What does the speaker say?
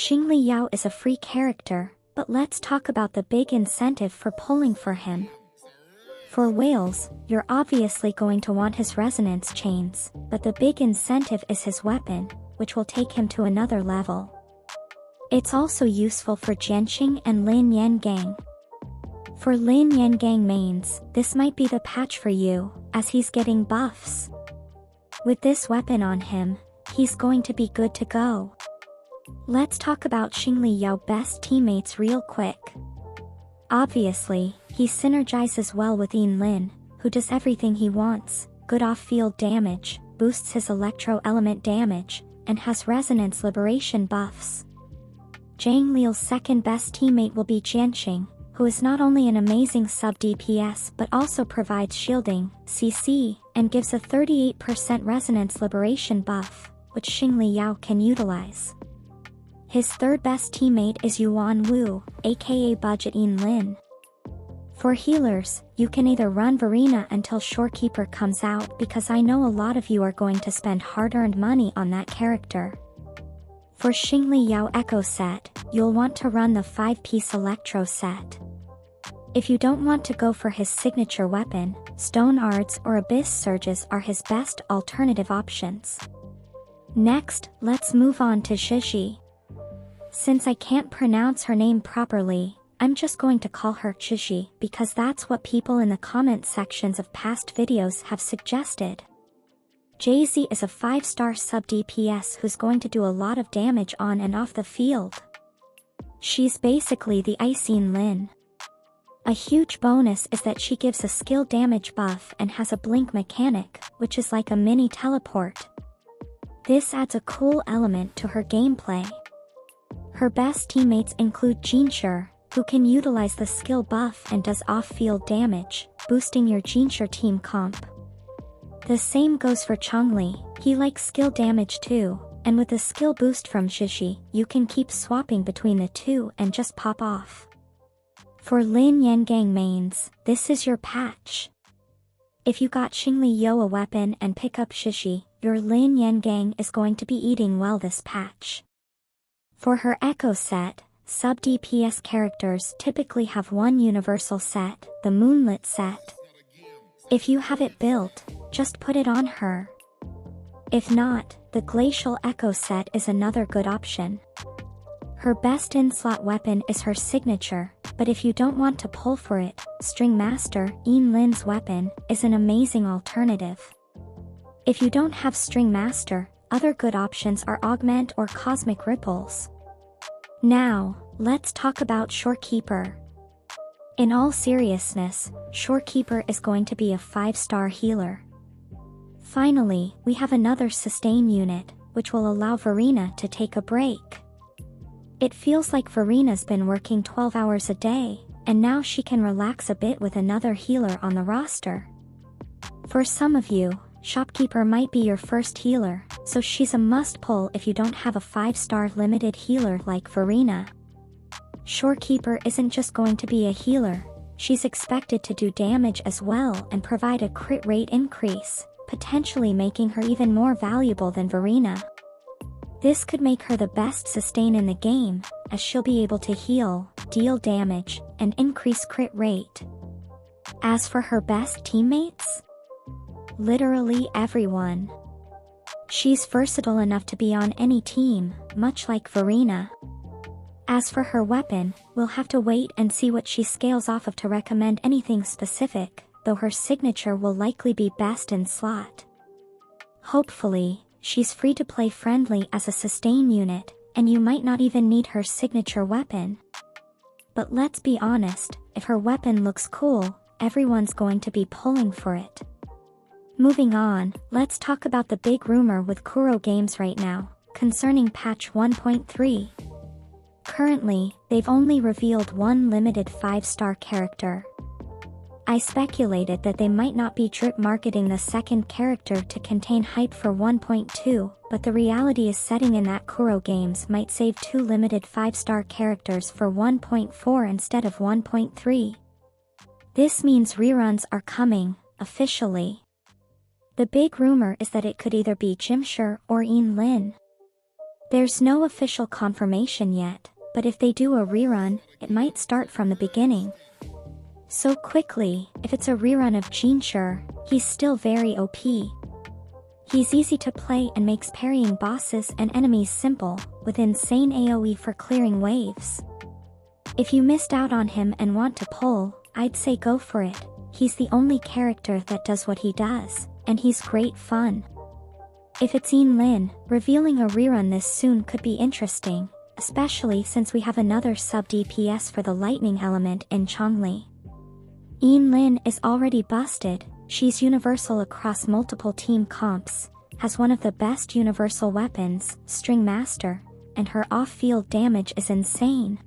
Xiangliyao is a free character, but let's talk about the big incentive for pulling for him. For whales, you're obviously going to want his resonance chains, but the big incentive is his weapon, which will take him to another level. It's also useful for Jianqing and Lin Yangang. For Lin Yangang mains, this might be the patch for you, as he's getting buffs. With this weapon on him, he's going to be good to go. Let's talk about Xiangliyao best teammates real quick. Obviously, he synergizes well with Yinlin, who does everything he wants, good off-field damage, boosts his electro-element damage, and has resonance liberation buffs. Zhang Liu's second best teammate will be Jianqing, who is not only an amazing sub-DPS but also provides shielding, CC, and gives a 38% resonance liberation buff, which Xiangliyao can utilize. His third best teammate is Yuan Wu, aka Budget Yinlin. For healers, you can either run Verena until Shorekeeper comes out because I know a lot of you are going to spend hard-earned money on that character. For Xiangliyao Echo set, you'll want to run the 5-piece Electro set. If you don't want to go for his signature weapon, Stone Ards or Abyss Surges are his best alternative options. Next, let's move on to Zhezhi. Since I can't pronounce her name properly, I'm just going to call her Zhezhi because that's what people in the comment sections of past videos have suggested. Zhezhi is a 5-star sub-DPS who's going to do a lot of damage on and off the field. She's basically the Ice Yinlin. A huge bonus is that she gives a skill damage buff and has a blink mechanic, which is like a mini teleport. This adds a cool element to her gameplay. Her best teammates include Jiyan, who can utilize the skill buff and does off-field damage, boosting your Jiyan team comp. The same goes for Chongli, he likes skill damage too, and with the skill boost from Zhezhi, you can keep swapping between the two and just pop off. For Lin Yangang mains, this is your patch. If you got Xiangliyao a weapon and pick up Zhezhi, your Lin Yangang is going to be eating well this patch. For her Echo set, sub-DPS characters typically have one universal set, the Moonlit set. If you have it built, just put it on her. If not, the Glacial Echo set is another good option. Her best in-slot weapon is her signature, but if you don't want to pull for it, String Master, Yinlin's weapon, is an amazing alternative. If you don't have String Master, other good options are Augment or Cosmic Ripples. Now, let's talk about Shorekeeper. In all seriousness, Shorekeeper is going to be a 5-star healer. Finally, we have another sustain unit, which will allow Verena to take a break. It feels like Verena's been working 12 hours a day, and now she can relax a bit with another healer on the roster. For some of you, Shopkeeper might be your first healer, so she's a must-pull if you don't have a 5-star limited healer like Verena. Shorekeeper isn't just going to be a healer, she's expected to do damage as well and provide a crit rate increase, potentially making her even more valuable than Verena. This could make her the best sustain in the game, as she'll be able to heal, deal damage, and increase crit rate. As for her best teammates? Literally everyone. She's versatile enough to be on any team, much like Verena. As for her weapon, we'll have to wait and see what she scales off of to recommend anything specific, though her signature will likely be best in slot. Hopefully, she's free to play friendly as a sustain unit, and you might not even need her signature weapon. But let's be honest, if her weapon looks cool, everyone's going to be pulling for it. Moving on, let's talk about the big rumor with Kuro Games right now, concerning patch 1.3. Currently, they've only revealed one limited 5-star character. I speculated that they might not be drip marketing the second character to contain hype for 1.2, but the reality is setting in that Kuro Games might save 2 limited 5-star characters for 1.4 instead of 1.3. This means reruns are coming, officially. The big rumor is that it could either be Jiyan or Yinlin. There's no official confirmation yet, but if they do a rerun, it might start from the beginning. So quickly, if it's a rerun of Jiyan, he's still very OP. He's easy to play and makes parrying bosses and enemies simple, with insane AoE for clearing waves. If you missed out on him and want to pull, I'd say go for it. He's the only character that does what he does, and he's great fun. If it's Yinlin, revealing a rerun this soon could be interesting, especially since we have another sub-DPS for the lightning element in Chongli. Yinlin is already busted, she's universal across multiple team comps, has one of the best universal weapons, String Master, and her off-field damage is insane.